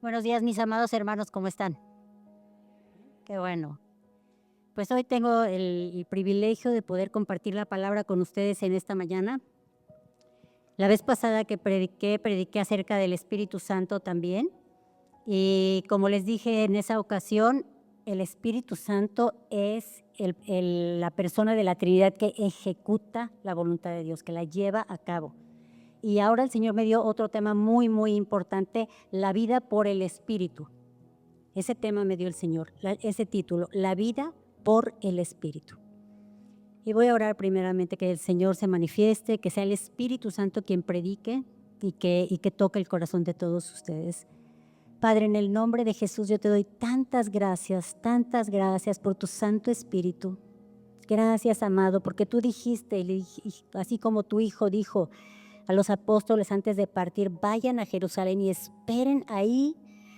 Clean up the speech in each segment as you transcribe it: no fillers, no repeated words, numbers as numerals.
Buenos días, mis amados hermanos, ¿cómo están? Qué bueno. Pues hoy tengo el privilegio de poder compartir la palabra con ustedes en esta mañana. La vez pasada que prediqué acerca del Espíritu Santo también. Y como les dije en esa ocasión, el Espíritu Santo es la persona de la Trinidad que ejecuta la voluntad de Dios, que la lleva a cabo. Y ahora el Señor me dio otro tema muy, muy importante, la vida por el Espíritu. Ese tema me dio el Señor, ese título, la vida por el Espíritu. Y voy a orar primeramente que el Señor se manifieste, que sea el Espíritu Santo quien predique y que toque el corazón de todos ustedes. Padre, en el nombre de Jesús yo te doy tantas gracias por tu Santo Espíritu. Gracias, amado, porque tú dijiste, así como tu Hijo dijo a los apóstoles antes de partir, vayan a Jerusalén y esperen ahí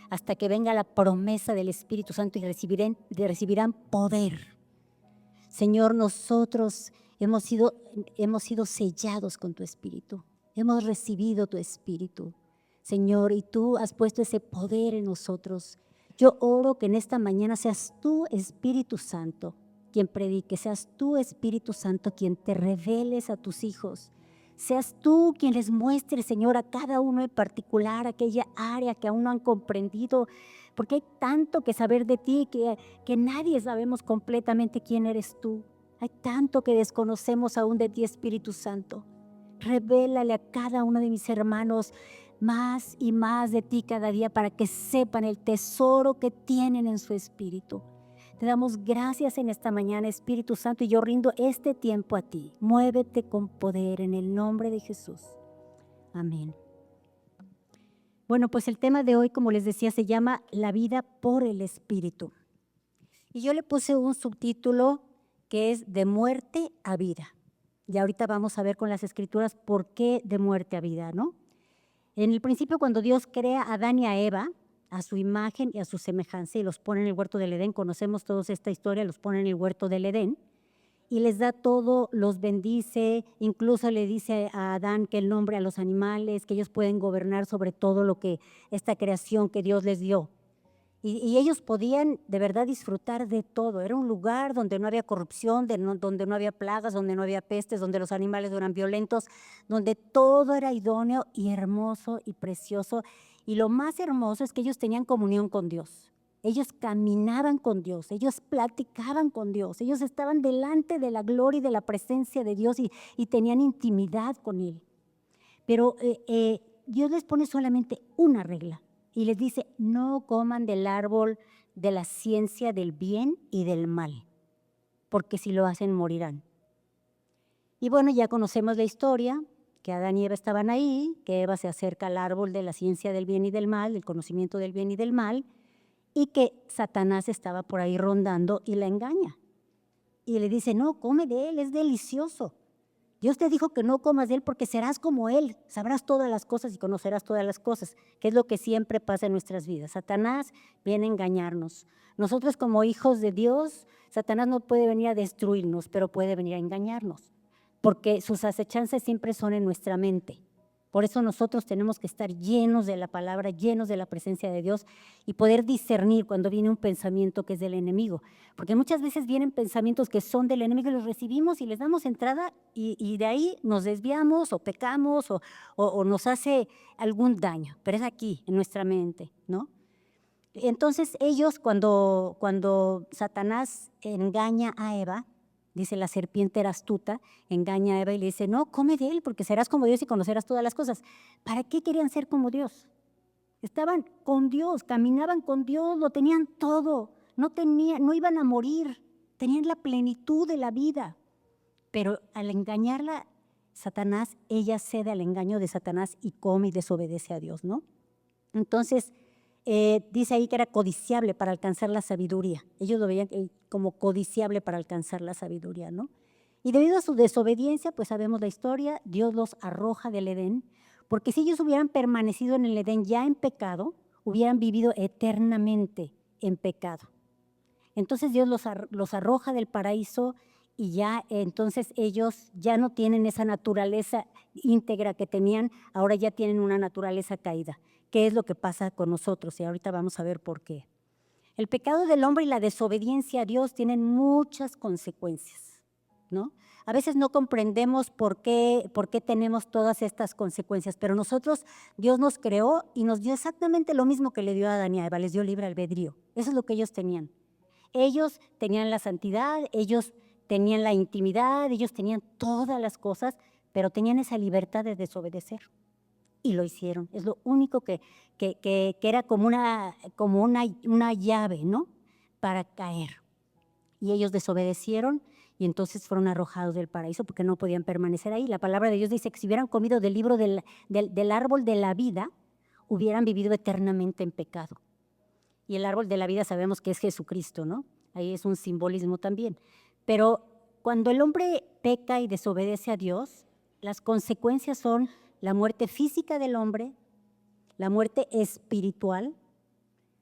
hasta que venga la promesa del Espíritu Santo y recibirán poder. Señor, nosotros hemos sido sellados con tu Espíritu, hemos recibido tu Espíritu, Señor, y tú has puesto ese poder en nosotros. Yo oro que en esta mañana seas tú, Espíritu Santo, quien predique, seas tú, Espíritu Santo, quien te reveles a tus hijos. Seas tú quien les muestre, Señor, a cada uno en particular aquella área que aún no han comprendido, porque hay tanto que saber de ti que nadie sabemos completamente quién eres tú. Hay tanto que desconocemos aún de ti, Espíritu Santo. Revélale a cada uno de mis hermanos más y más de ti cada día para que sepan el tesoro que tienen en su espíritu. Te damos gracias en esta mañana, Espíritu Santo, y yo rindo este tiempo a ti. Muévete con poder en el nombre de Jesús. Amén. Bueno, pues el tema de hoy, como les decía, se llama La vida por el Espíritu. Y yo le puse un subtítulo que es De muerte a vida. Y ahorita vamos a ver con las escrituras por qué de muerte a vida, ¿no? En el principio, cuando Dios crea a Adán y a Eva, a su imagen y a su semejanza, y los pone en el huerto del Edén, conocemos todos esta historia, los pone en el huerto del Edén, y les da todo, los bendice, incluso le dice a Adán que él nombre a los animales, que ellos pueden gobernar sobre todo lo que esta creación que Dios les dio. Y ellos podían de verdad disfrutar de todo. Era un lugar donde no había corrupción, donde no había plagas, donde no había pestes, donde los animales no eran violentos, donde todo era idóneo y hermoso y precioso. Y lo más hermoso es que ellos tenían comunión con Dios. Ellos caminaban con Dios, ellos platicaban con Dios, ellos estaban delante de la gloria y de la presencia de Dios y tenían intimidad con Él. Pero Dios les pone solamente una regla y les dice, no coman del árbol de la ciencia del bien y del mal, porque si lo hacen morirán. Y bueno, ya conocemos la historia, que Adán y Eva estaban ahí, que Eva se acerca al árbol de la ciencia del bien y del mal, del conocimiento del bien y del mal, y que Satanás estaba por ahí rondando y la engaña. Y le dice, no, come de él, es delicioso. Dios te dijo que no comas de él porque serás como él, sabrás todas las cosas y conocerás todas las cosas, que es lo que siempre pasa en nuestras vidas. Satanás viene a engañarnos. Nosotros como hijos de Dios, Satanás no puede venir a destruirnos, pero puede venir a engañarnos, porque sus acechanzas siempre son en nuestra mente. Por eso nosotros tenemos que estar llenos de la palabra, llenos de la presencia de Dios y poder discernir cuando viene un pensamiento que es del enemigo. Porque muchas veces vienen pensamientos que son del enemigo y los recibimos y les damos entrada y de ahí nos desviamos o pecamos o nos hace algún daño. Pero es aquí, en nuestra mente, ¿no? Entonces ellos, cuando Satanás engaña a Eva, dice la serpiente era astuta, engaña a Eva y le dice, no, come de él porque serás como Dios y conocerás todas las cosas. ¿Para qué querían ser como Dios? Estaban con Dios, caminaban con Dios, lo tenían todo, no iban a morir, tenían la plenitud de la vida. Pero al engañarla, Satanás, ella cede al engaño de Satanás y come y desobedece a Dios, ¿no? Entonces, dice ahí que era codiciable para alcanzar la sabiduría. Ellos lo veían como codiciable para alcanzar la sabiduría, ¿no? Y debido a su desobediencia, pues sabemos la historia, Dios los arroja del Edén, porque si ellos hubieran permanecido en el Edén ya en pecado, hubieran vivido eternamente en pecado. Entonces Dios los arroja del paraíso y ya entonces ellos ya no tienen esa naturaleza íntegra que tenían, ahora ya tienen una naturaleza caída, qué es lo que pasa con nosotros y ahorita vamos a ver por qué. El pecado del hombre y la desobediencia a Dios tienen muchas consecuencias, ¿no? A veces no comprendemos por qué tenemos todas estas consecuencias, pero nosotros, Dios nos creó y nos dio exactamente lo mismo que le dio a Adán y a Eva, les dio libre albedrío. Eso es lo que ellos tenían. Ellos tenían la santidad, ellos tenían la intimidad, ellos tenían todas las cosas, pero tenían esa libertad de desobedecer. Y lo hicieron. Es lo único que era como una llave, ¿no? Para caer. Y ellos desobedecieron y entonces fueron arrojados del paraíso porque no podían permanecer ahí. La palabra de Dios dice que si hubieran comido del libro del árbol de la vida, hubieran vivido eternamente en pecado. Y el árbol de la vida sabemos que es Jesucristo, ¿no? Ahí es un simbolismo también. Pero cuando el hombre peca y desobedece a Dios, las consecuencias son la muerte física del hombre, la muerte espiritual,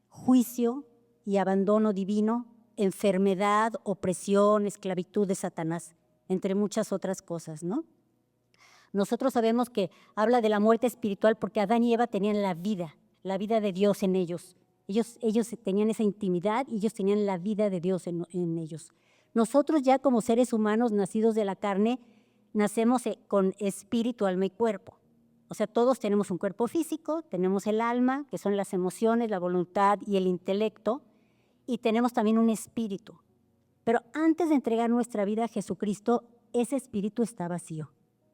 juicio y abandono divino, enfermedad, opresión, esclavitud de Satanás, entre muchas otras cosas, ¿no? Nosotros sabemos que habla de la muerte espiritual porque Adán y Eva tenían la vida de Dios en ellos. Ellos tenían esa intimidad y ellos tenían la vida de Dios en ellos. Nosotros ya como seres humanos nacidos de la carne, nacemos con espíritu, alma y cuerpo. O sea, todos tenemos un cuerpo físico, tenemos el alma, que son las emociones, la voluntad y el intelecto, y tenemos también un espíritu. Pero antes de entregar nuestra vida a Jesucristo, ese espíritu está vacío.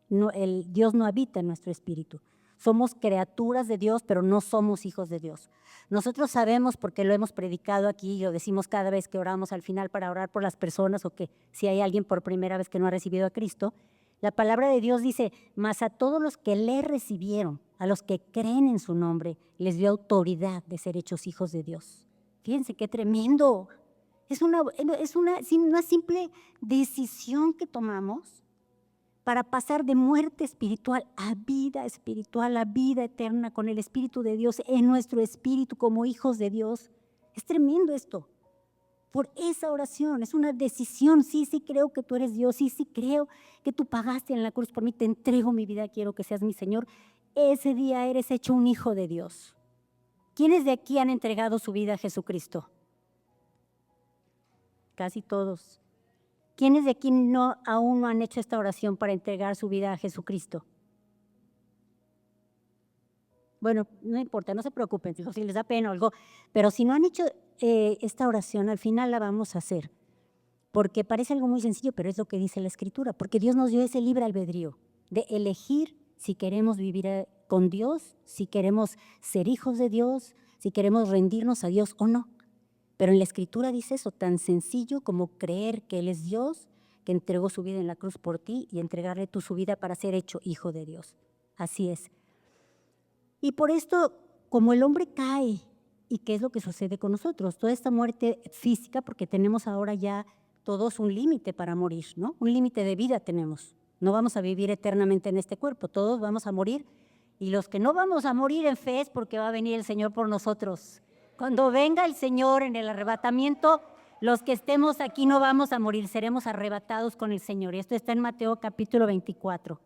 Dios no habita en nuestro espíritu. Somos criaturas de Dios, pero no somos hijos de Dios. Nosotros sabemos, porque lo hemos predicado aquí y lo decimos cada vez que oramos al final para orar por las personas o que si hay alguien por primera vez que no ha recibido a Cristo, la palabra de Dios dice, mas a todos los que le recibieron, a los que creen en su nombre, les dio autoridad de ser hechos hijos de Dios. Fíjense qué tremendo. Es una simple decisión que tomamos para pasar de muerte espiritual, a vida eterna con el Espíritu de Dios en nuestro espíritu como hijos de Dios. Es tremendo esto. Por esa oración, es una decisión. Sí creo que tú eres Dios, sí creo que tú pagaste en la cruz por mí, te entrego mi vida, quiero que seas mi Señor. Ese día eres hecho un hijo de Dios. ¿Quiénes de aquí han entregado su vida a Jesucristo? Casi todos. ¿Quiénes de aquí aún no han hecho esta oración para entregar su vida a Jesucristo? Bueno, no importa, no se preocupen, si les da pena o algo, pero si no han hecho esta oración, al final la vamos a hacer, porque parece algo muy sencillo, pero es lo que dice la Escritura, porque Dios nos dio ese libre albedrío de elegir si queremos vivir con Dios, si queremos ser hijos de Dios, si queremos rendirnos a Dios o no. Pero en la Escritura dice eso, tan sencillo como creer que Él es Dios, que entregó su vida en la cruz por ti y entregarle su vida para ser hecho hijo de Dios. Así es. Y por esto, como el hombre cae, ¿y qué es lo que sucede con nosotros? Toda esta muerte física, porque tenemos ahora ya todos un límite para morir, ¿no? Un límite de vida tenemos. No vamos a vivir eternamente en este cuerpo, todos vamos a morir. Y los que no vamos a morir en fe es porque va a venir el Señor por nosotros. Cuando venga el Señor en el arrebatamiento, los que estemos aquí no vamos a morir, seremos arrebatados con el Señor. Y esto está en Mateo capítulo 24.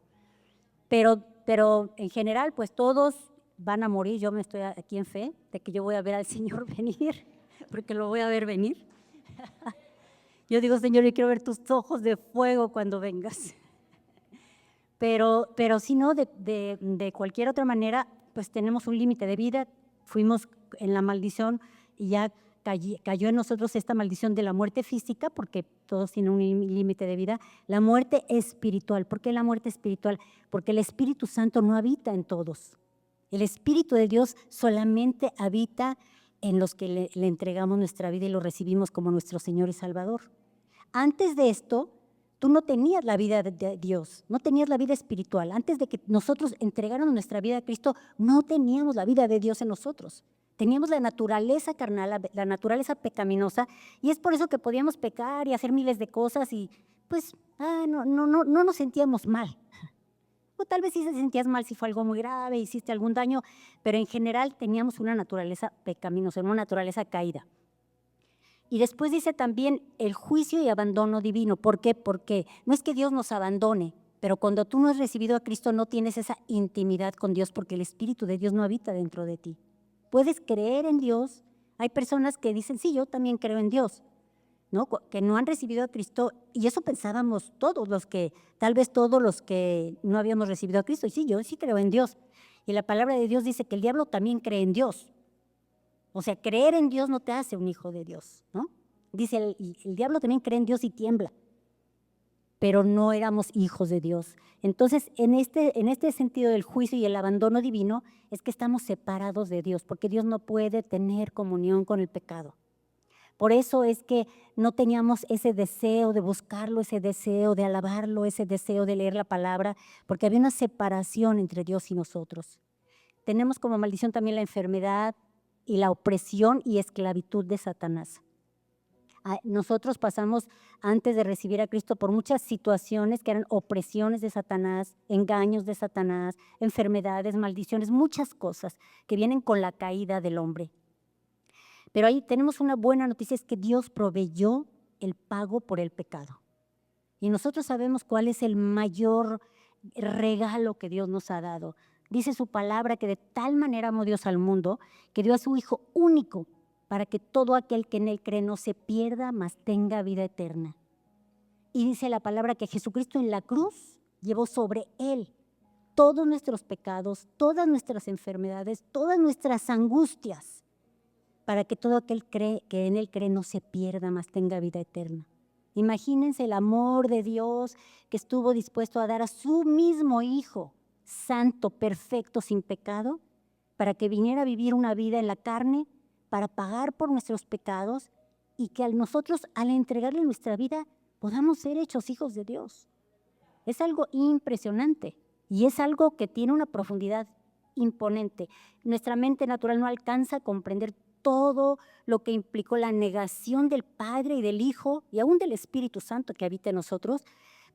Pero en general, pues todos van a morir. Yo me estoy aquí en fe de que yo voy a ver al Señor venir, porque lo voy a ver venir. Yo digo, Señor, yo quiero ver tus ojos de fuego cuando vengas. Pero si no, de cualquier otra manera, pues tenemos un límite de vida. Fuimos en la maldición y ya cayó en nosotros esta maldición de la muerte física, porque todos tienen un límite de vida. La muerte espiritual. ¿Por qué la muerte espiritual? Porque el Espíritu Santo no habita en todos. El Espíritu de Dios solamente habita en los que le entregamos nuestra vida y lo recibimos como nuestro Señor y Salvador. Antes de esto, tú no tenías la vida de Dios, no tenías la vida espiritual. Antes de que nosotros entregáramos nuestra vida a Cristo, no teníamos la vida de Dios en nosotros. Teníamos la naturaleza carnal, la naturaleza pecaminosa, y es por eso que podíamos pecar y hacer miles de cosas y pues no nos sentíamos mal. O tal vez sí te sentías mal si fue algo muy grave, hiciste algún daño, pero en general teníamos una naturaleza pecaminosa, una naturaleza caída. Y después dice también el juicio y abandono divino. ¿Por qué? Porque no es que Dios nos abandone, Pero cuando tú no has recibido a Cristo, no tienes esa intimidad con Dios porque el Espíritu de Dios no habita dentro de ti. Puedes creer en Dios. Hay personas que dicen, sí, yo también creo en Dios, ¿no? Que no han recibido a Cristo, y eso pensábamos tal vez todos los que no habíamos recibido a Cristo, y sí, yo sí creo en Dios. Y la palabra de Dios dice que el diablo también cree en Dios. O sea, creer en Dios no te hace un hijo de Dios, ¿no? Dice, el diablo también cree en Dios y tiembla, pero no éramos hijos de Dios. Entonces, en este sentido del juicio y el abandono divino, es que estamos separados de Dios, porque Dios no puede tener comunión con el pecado. Por eso es que no teníamos ese deseo de buscarlo, ese deseo de alabarlo, ese deseo de leer la palabra, porque había una separación entre Dios y nosotros. Tenemos como maldición también la enfermedad y la opresión y esclavitud de Satanás. Nosotros pasamos, antes de recibir a Cristo, por muchas situaciones que eran opresiones de Satanás, engaños de Satanás, enfermedades, maldiciones, muchas cosas que vienen con la caída del hombre. Pero ahí tenemos una buena noticia, es que Dios proveyó el pago por el pecado. Y nosotros sabemos cuál es el mayor regalo que Dios nos ha dado. Dice su palabra que de tal manera amó Dios al mundo que dio a su Hijo único para que todo aquel que en él cree no se pierda, mas tenga vida eterna. Y dice la palabra que Jesucristo en la cruz llevó sobre él todos nuestros pecados, todas nuestras enfermedades, todas nuestras angustias, para que todo aquel que en él cree no se pierda, mas tenga vida eterna. Imagínense el amor de Dios que estuvo dispuesto a dar a su mismo Hijo, santo, perfecto, sin pecado, para que viniera a vivir una vida en la carne, para pagar por nuestros pecados y que nosotros al entregarle nuestra vida podamos ser hechos hijos de Dios. Es algo impresionante y es algo que tiene una profundidad imponente. Nuestra mente natural no alcanza a comprender todo lo que implicó la negación del Padre y del Hijo y aún del Espíritu Santo que habita en nosotros,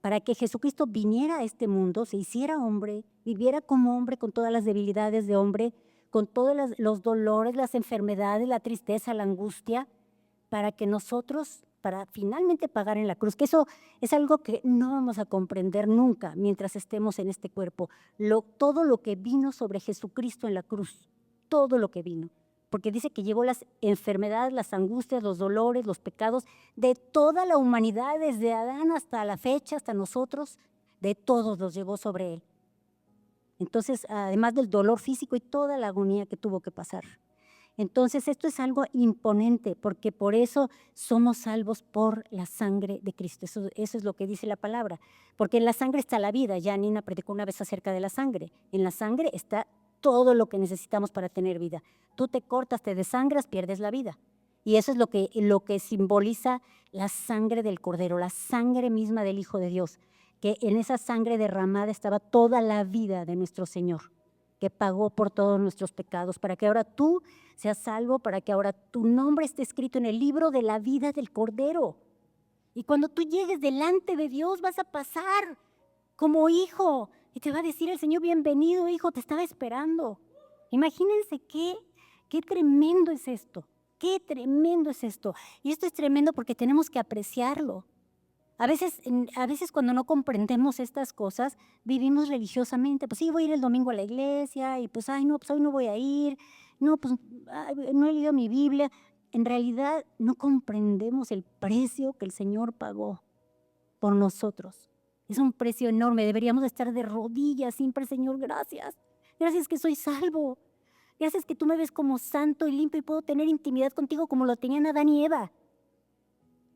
para que Jesucristo viniera a este mundo, se hiciera hombre, viviera como hombre con todas las debilidades de hombre, con todos los dolores, las enfermedades, la tristeza, la angustia, para que nosotros, para finalmente pagar en la cruz, que eso es algo que no vamos a comprender nunca mientras estemos en este cuerpo, todo lo que vino sobre Jesucristo en la cruz, todo lo que vino. Porque dice que llevó las enfermedades, las angustias, los dolores, los pecados de toda la humanidad, desde Adán hasta la fecha, hasta nosotros, de todos los llevó sobre él. Entonces, además del dolor físico y toda la agonía que tuvo que pasar. Entonces, esto es algo imponente, porque por eso somos salvos por la sangre de Cristo. Eso es lo que dice la palabra. Porque en la sangre está la vida. Ya Nina predicó una vez acerca de la sangre. En la sangre está todo lo que necesitamos para tener vida. Tú te cortas, te desangras, pierdes la vida. Y eso es lo que simboliza la sangre del Cordero, la sangre misma del Hijo de Dios, que en esa sangre derramada estaba toda la vida de nuestro Señor, que pagó por todos nuestros pecados, para que ahora tú seas salvo, para que ahora tu nombre esté escrito en el libro de la vida del Cordero. Y cuando tú llegues delante de Dios vas a pasar como hijo y te va a decir el Señor, bienvenido hijo, te estaba esperando. Imagínense qué tremendo es esto, qué tremendo es esto. Y esto es tremendo porque tenemos que apreciarlo. A veces cuando no comprendemos estas cosas, vivimos religiosamente. Pues sí, voy a ir el domingo a la iglesia y pues, no, pues hoy no voy a ir. No, pues no he leído mi Biblia. En realidad no comprendemos el precio que el Señor pagó por nosotros. Es un precio enorme. Deberíamos estar de rodillas siempre, Señor, gracias. Gracias que soy salvo. Gracias que tú me ves como santo y limpio y puedo tener intimidad contigo como lo tenían Adán y Eva.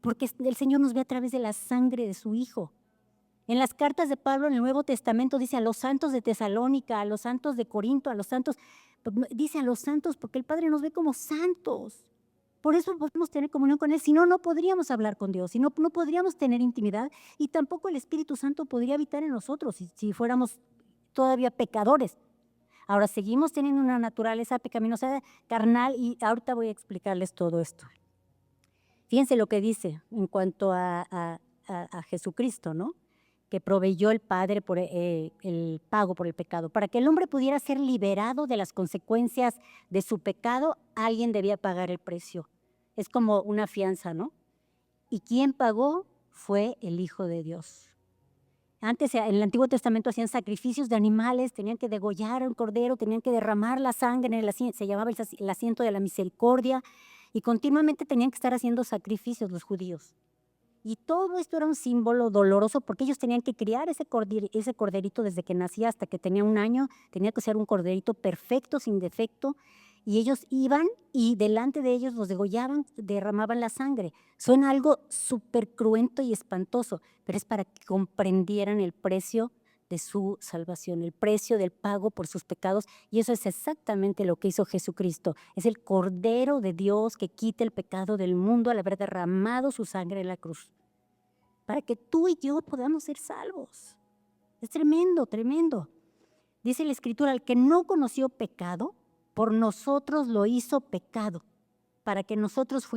Porque el Señor nos ve a través de la sangre de su Hijo. En las cartas de Pablo en el Nuevo Testamento dice a los santos de Tesalónica, a los santos de Corinto, a los santos, dice a los santos porque el Padre nos ve como santos. Por eso podemos tener comunión con Él, si no, no podríamos hablar con Dios, si no, no podríamos tener intimidad y tampoco el Espíritu Santo podría habitar en nosotros si fuéramos todavía pecadores. Ahora seguimos teniendo una naturaleza pecaminosa, carnal, y ahorita voy a explicarles todo esto. Fíjense lo que dice en cuanto a Jesucristo, ¿no? Que proveyó el Padre por el pago por el pecado. Para que el hombre pudiera ser liberado de las consecuencias de su pecado, alguien debía pagar el precio. Es como una fianza, ¿no? ¿Y quién pagó? Fue el Hijo de Dios. Antes, en el Antiguo Testamento, hacían sacrificios de animales, tenían que degollar a un cordero, tenían que derramar la sangre en el asiento, se llamaba el asiento de la misericordia, y continuamente tenían que estar haciendo sacrificios los judíos. Y todo esto era un símbolo doloroso porque ellos tenían que criar ese corderito desde que nacía hasta que tenía 1 año. Tenía que ser un corderito perfecto, sin defecto. Y ellos iban y delante de ellos los degollaban, derramaban la sangre. Suena algo súper cruento y espantoso, pero es para que comprendieran el precio de su salvación, el precio del pago por sus pecados. Y eso es exactamente lo que hizo Jesucristo. Es el Cordero de Dios que quita el pecado del mundo al haber derramado su sangre en la cruz, para que tú y yo podamos ser salvos. Es tremendo, tremendo. Dice la Escritura, al que no conoció pecado, por nosotros lo hizo pecado, para que nosotros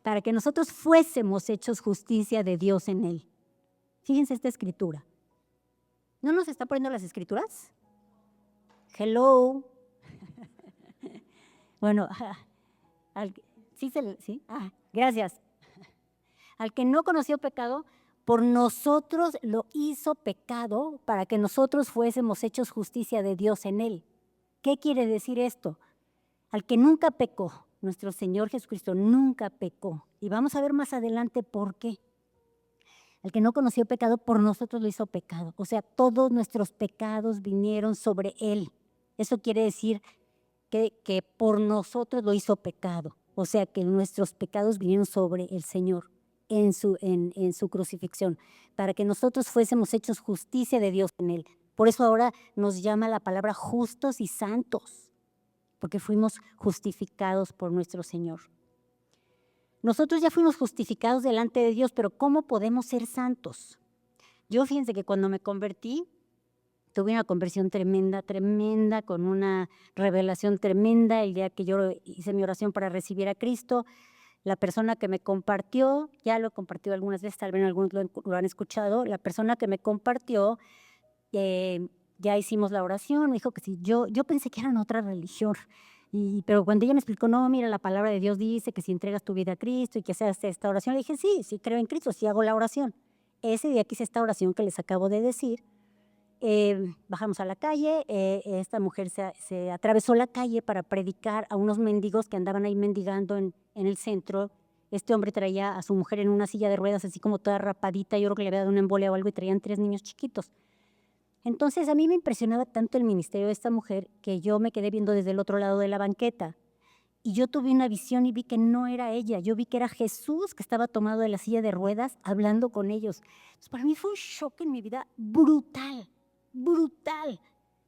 para que nosotros fuésemos hechos justicia de Dios en él. Fíjense esta Escritura. ¿No nos está poniendo las Escrituras? Hello. Bueno, ¿sí? Gracias. Al que no conoció pecado, por nosotros lo hizo pecado para que nosotros fuésemos hechos justicia de Dios en él. ¿Qué quiere decir esto? Al que nunca pecó, nuestro Señor Jesucristo nunca pecó. Y vamos a ver más adelante por qué. Al que no conoció pecado, por nosotros lo hizo pecado. O sea, todos nuestros pecados vinieron sobre él. Eso quiere decir que por nosotros lo hizo pecado. O sea, que nuestros pecados vinieron sobre el Señor en su crucifixión, para que nosotros fuésemos hechos justicia de Dios en él. Por eso ahora nos llama la palabra justos y santos, porque fuimos justificados por nuestro Señor. Nosotros ya fuimos justificados delante de Dios, pero ¿cómo podemos ser santos? Yo, fíjense que cuando me convertí, tuve una conversión tremenda, tremenda, con una revelación tremenda. El día que yo hice mi oración para recibir a Cristo, la persona que me compartió, ya lo he compartido algunas veces, tal vez algunos lo han escuchado, la persona que me compartió, ya hicimos la oración, me dijo que sí, yo pensé que eran otra religión, pero cuando ella me explicó, no, mira, la palabra de Dios dice que si entregas tu vida a Cristo y que haces esta oración, le dije, sí creo en Cristo, sí hago la oración. Ese día que hice esta oración que les acabo de decir, bajamos a la calle, esta mujer se atravesó la calle para predicar a unos mendigos que andaban ahí mendigando en el centro. Este hombre traía a su mujer en una silla de ruedas, así como toda rapadita, yo creo que le había dado una embolia o algo, y traían 3 niños chiquitos. Entonces a mí me impresionaba tanto el ministerio de esta mujer que yo me quedé viendo desde el otro lado de la banqueta. Y yo tuve una visión y vi que no era ella, yo vi que era Jesús que estaba tomado de la silla de ruedas hablando con ellos. Entonces, para mí fue un shock en mi vida brutal,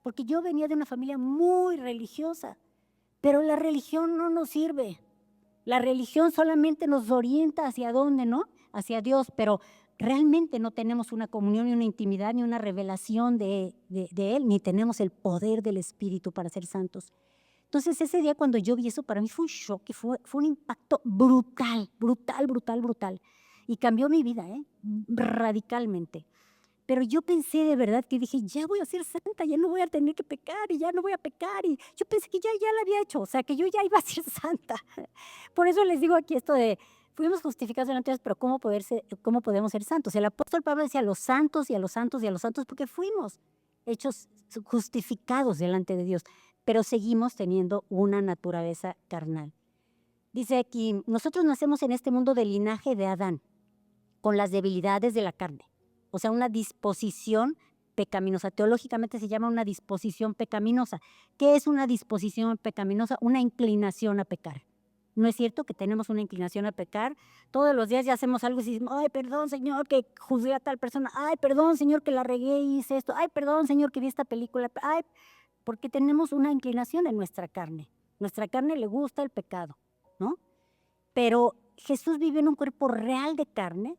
porque yo venía de una familia muy religiosa, pero la religión no nos sirve. La religión solamente nos orienta hacia dónde, ¿no? Hacia Dios, pero realmente no tenemos una comunión, ni una intimidad, ni una revelación de Él, ni tenemos el poder del Espíritu para ser santos. Entonces, ese día cuando yo vi eso, para mí fue un shock, fue un impacto brutal. Y cambió mi vida, radicalmente. Pero yo pensé de verdad que dije, ya voy a ser santa, ya no voy a tener que pecar y ya no voy a pecar. Y yo pensé que ya la había hecho, o sea, que yo ya iba a ser santa. Por eso les digo aquí esto de, fuimos justificados delante de Dios, pero ¿cómo podemos ser santos? El apóstol Pablo decía a los santos y a los santos y a los santos, porque fuimos hechos justificados delante de Dios, pero seguimos teniendo una naturaleza carnal. Dice aquí, nosotros nacemos en este mundo del linaje de Adán, con las debilidades de la carne. O sea, una disposición pecaminosa. Teológicamente se llama una disposición pecaminosa. ¿Qué es una disposición pecaminosa? Una inclinación a pecar. ¿No es cierto que tenemos una inclinación a pecar? Todos los días ya hacemos algo y decimos, ay, perdón, Señor, que juzgué a tal persona. Ay, perdón, Señor, que la regué y hice esto. Ay, perdón, Señor, que vi esta película. Ay, porque tenemos una inclinación en nuestra carne. Nuestra carne le gusta el pecado, ¿no? Pero Jesús vivió en un cuerpo real de carne.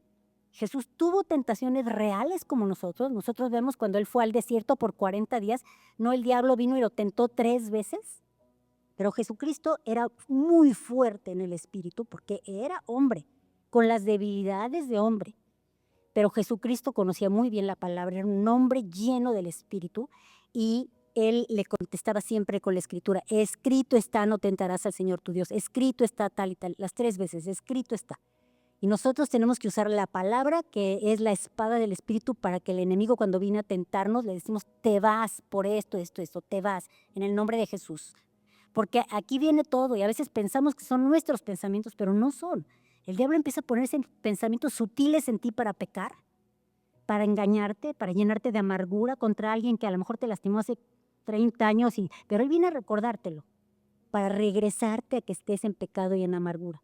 Jesús tuvo tentaciones reales como nosotros. Nosotros vemos cuando Él fue al desierto por 40 días, no el diablo vino y lo tentó 3 veces, pero Jesucristo era muy fuerte en el espíritu porque era hombre, con las debilidades de hombre. Pero Jesucristo conocía muy bien la palabra, era un hombre lleno del espíritu y Él le contestaba siempre con la escritura, escrito está, no tentarás al Señor tu Dios, escrito está tal y tal, las 3 veces, escrito está. Y nosotros tenemos que usar la palabra, que es la espada del Espíritu, para que el enemigo, cuando viene a tentarnos, le decimos, te vas por esto, te vas, en el nombre de Jesús. Porque aquí viene todo, y a veces pensamos que son nuestros pensamientos, pero no son. El diablo empieza a ponerse pensamientos sutiles en ti para pecar, para engañarte, para llenarte de amargura contra alguien que a lo mejor te lastimó hace 30 años, pero él viene a recordártelo, para regresarte a que estés en pecado y en amargura.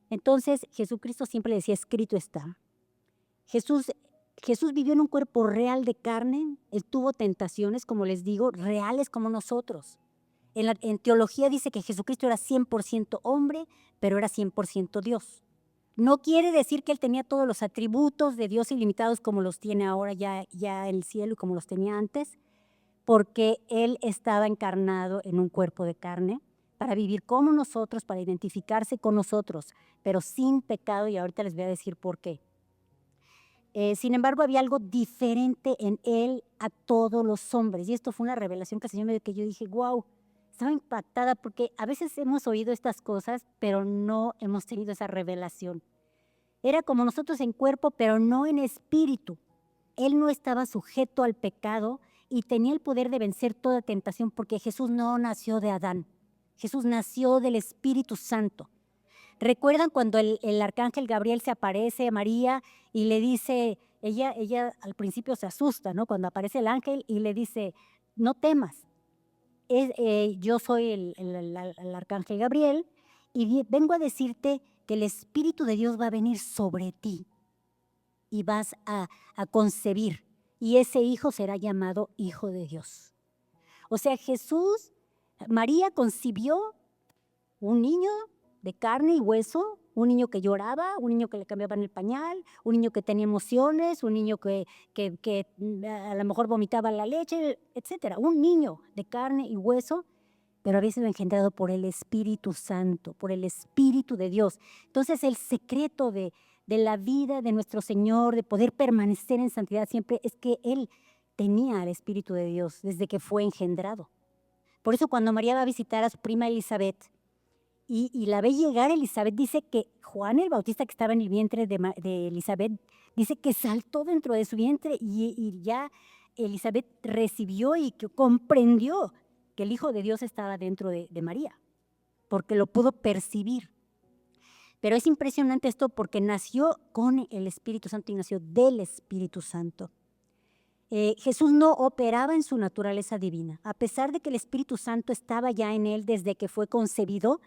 Entonces, Jesucristo siempre decía, escrito está. Jesús vivió en un cuerpo real de carne, él tuvo tentaciones, como les digo, reales como nosotros. En teología dice que Jesucristo era 100% hombre, pero era 100% Dios. No quiere decir que él tenía todos los atributos de Dios ilimitados como los tiene ahora ya en el cielo y como los tenía antes, porque él estaba encarnado en un cuerpo de carne para vivir como nosotros, para identificarse con nosotros, pero sin pecado, y ahorita les voy a decir por qué. Sin embargo, había algo diferente en él a todos los hombres, y esto fue una revelación que el Señor me dio, que yo dije, wow, estaba impactada, porque a veces hemos oído estas cosas, pero no hemos tenido esa revelación. Era como nosotros en cuerpo, pero no en espíritu. Él no estaba sujeto al pecado y tenía el poder de vencer toda tentación, porque Jesús no nació de Adán. Jesús nació del Espíritu Santo. ¿Recuerdan cuando el arcángel Gabriel se aparece a María y le dice, ella al principio se asusta, ¿no? Cuando aparece el ángel y le dice, no temas, yo soy el arcángel Gabriel y vengo a decirte que el Espíritu de Dios va a venir sobre ti y vas a concebir, y ese hijo será llamado Hijo de Dios. O sea, María concibió un niño de carne y hueso, un niño que lloraba, un niño que le cambiaban el pañal, un niño que tenía emociones, un niño que a lo mejor vomitaba la leche, etcétera. Un niño de carne y hueso, pero había sido engendrado por el Espíritu Santo, por el Espíritu de Dios. Entonces, el secreto de la vida de nuestro Señor, de poder permanecer en santidad siempre, es que Él tenía el Espíritu de Dios desde que fue engendrado. Por eso cuando María va a visitar a su prima Elizabeth y la ve llegar, Elizabeth dice que Juan el Bautista, que estaba en el vientre de Elizabeth, dice que saltó dentro de su vientre y ya Elizabeth recibió y que comprendió que el Hijo de Dios estaba dentro de María, porque lo pudo percibir. Pero es impresionante esto porque nació con el Espíritu Santo y nació del Espíritu Santo. Jesús no operaba en su naturaleza divina. A pesar de que el Espíritu Santo estaba ya en él desde que fue concebido,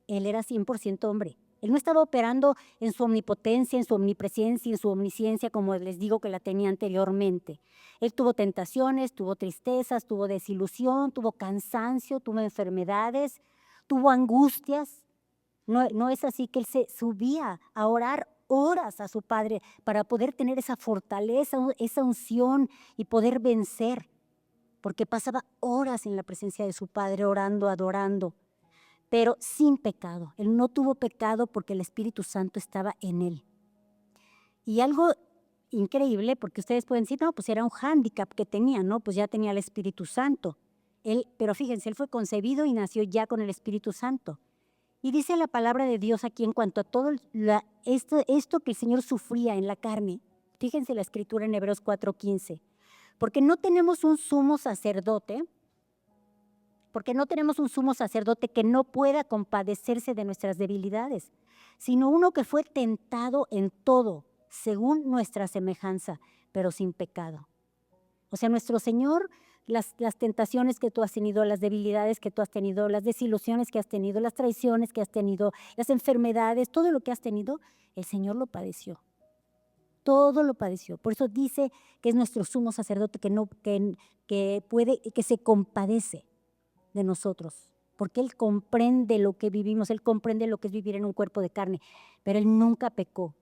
él era 100% hombre. Él no estaba operando en su omnipotencia, en su omnipresencia, en su omnisciencia, como les digo que la tenía anteriormente. Él tuvo tentaciones, tuvo tristezas, tuvo desilusión, tuvo cansancio, tuvo enfermedades, tuvo angustias. No es así que él se subía a orar horas a su Padre para poder tener esa fortaleza, esa unción y poder vencer, porque pasaba horas en la presencia de su Padre orando, adorando, pero sin pecado. Él no tuvo pecado porque el Espíritu Santo estaba en él. Y algo increíble, porque ustedes pueden decir, no, pues era un hándicap que tenía, ¿no? Pues ya tenía el Espíritu Santo. Pero fíjense, él fue concebido y nació ya con el Espíritu Santo. Y dice la palabra de Dios aquí en cuanto a todo esto que el Señor sufría en la carne. Fíjense la escritura en Hebreos 4:15. Porque no tenemos un sumo sacerdote que no pueda compadecerse de nuestras debilidades, sino uno que fue tentado en todo, según nuestra semejanza, pero sin pecado. O sea, nuestro Señor, las tentaciones que tú has tenido, las debilidades que tú has tenido, las desilusiones que has tenido, las traiciones que has tenido, las enfermedades, todo lo que has tenido, el Señor lo padeció. Todo lo padeció. Por eso dice que es nuestro sumo sacerdote que se compadece de nosotros, porque Él comprende lo que vivimos, Él comprende lo que es vivir en un cuerpo de carne, pero Él nunca pecó,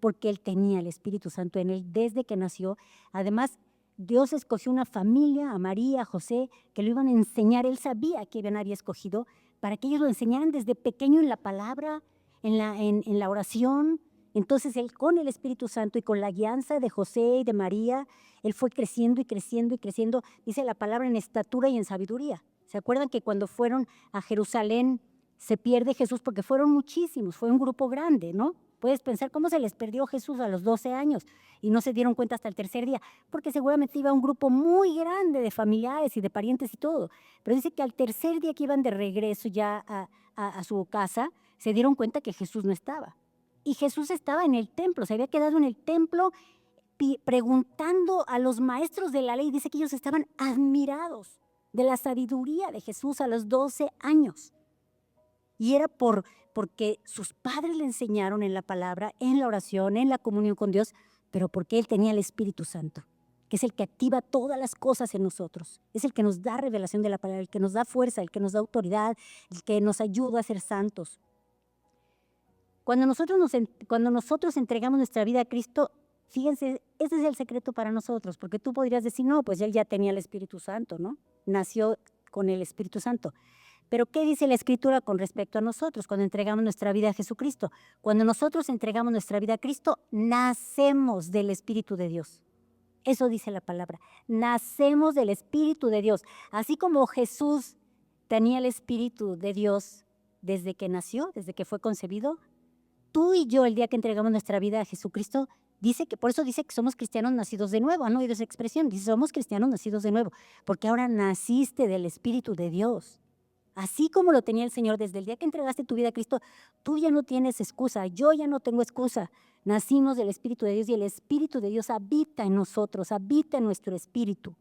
porque Él tenía el Espíritu Santo en Él desde que nació. Además, Dios escogió una familia, a María, a José, que lo iban a enseñar. Él sabía que bien había escogido para que ellos lo enseñaran desde pequeño en la palabra, en la oración. Entonces él, con el Espíritu Santo y con la guianza de José y de María, él fue creciendo y creciendo y creciendo, dice la palabra, en estatura y en sabiduría. ¿Se acuerdan que cuando fueron a Jerusalén se pierde Jesús? Porque fueron muchísimos, fue un grupo grande, ¿no? Puedes pensar cómo se les perdió Jesús a los 12 años y no se dieron cuenta hasta el tercer día, porque seguramente iba un grupo muy grande de familiares y de parientes y todo. Pero dice que al tercer día que iban de regreso ya a su casa, se dieron cuenta que Jesús no estaba. Y Jesús estaba en el templo, se había quedado en el templo preguntando a los maestros de la ley. Dice que ellos estaban admirados de la sabiduría de Jesús a los 12 años. Y era porque sus padres le enseñaron en la palabra, en la oración, en la comunión con Dios, pero porque él tenía el Espíritu Santo, que es el que activa todas las cosas en nosotros. Es el que nos da revelación de la palabra, el que nos da fuerza, el que nos da autoridad, el que nos ayuda a ser santos. Cuando nosotros entregamos nuestra vida a Cristo, fíjense, ese es el secreto para nosotros, porque tú podrías decir, no, pues él ya tenía el Espíritu Santo, ¿no? Nació con el Espíritu Santo. Pero ¿qué dice la Escritura con respecto a nosotros cuando entregamos nuestra vida a Jesucristo? Cuando nosotros entregamos nuestra vida a Cristo, nacemos del Espíritu de Dios. Eso dice la palabra. Nacemos del Espíritu de Dios. Así como Jesús tenía el Espíritu de Dios desde que nació, desde que fue concebido, tú y yo, el día que entregamos nuestra vida a Jesucristo, por eso dice que somos cristianos nacidos de nuevo. ¿Han oído esa expresión? Dice, somos cristianos nacidos de nuevo, porque ahora naciste del Espíritu de Dios. Así como lo tenía el Señor desde el día que entregaste tu vida a Cristo, tú ya no tienes excusa, yo ya no tengo excusa. Nacimos del Espíritu de Dios y el Espíritu de Dios habita en nosotros, habita en nuestro espíritu.